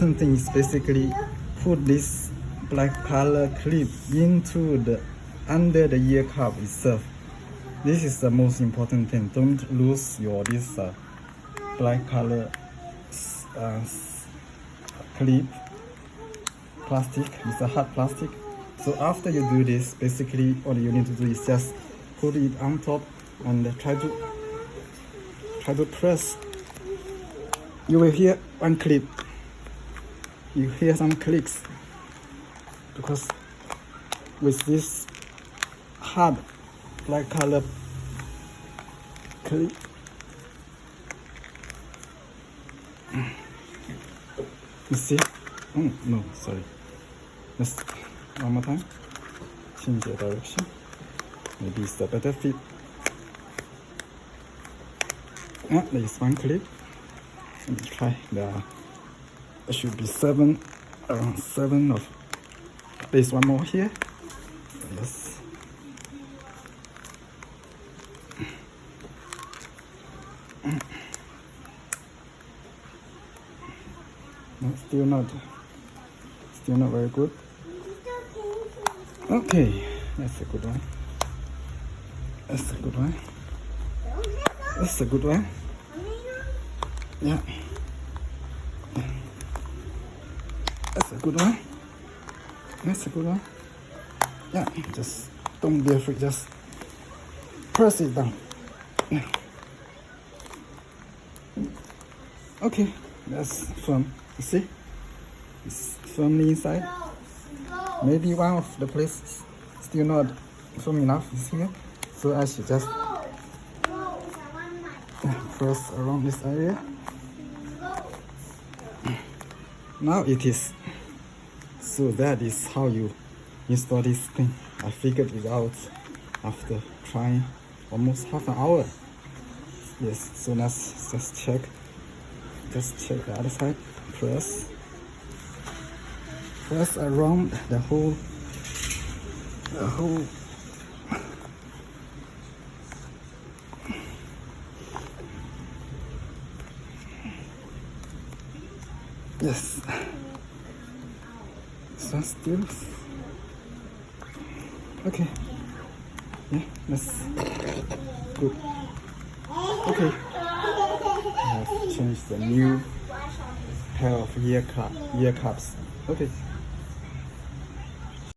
Something is basically put this black color clip into the under the ear cup itself. This is the most important thing. Don't lose your this black color clip. Plastic. It's a hard plastic. So after you do this, basically all you need to do is just put it on top and try to press. You will hear one clip. You hear some clicks because with this hard black color clip, you see? Oh no, sorry. Let's one more time. Change the direction. Maybe it's a better fit. There is one clip. Let me try. There should be around 7 of. There's one more here. Yes. No, still not very good. Okay, that's a good one. That's a good one. That's a good one. Yeah. That's a good one. That's a good one. Yeah, just don't be afraid, just press it down. Yeah. Okay, that's firm. You see? It's firmly inside. Maybe one of the places still not firm enough is here. So I should just press around this area. Now it is. So that is how you install this thing. I figured it out after trying almost half an hour. Yes, so let's just check. Just check the other side. Press around the whole yes. So still okay. Yeah, that's good. Okay, I have changed the new pair of ear cups. Okay.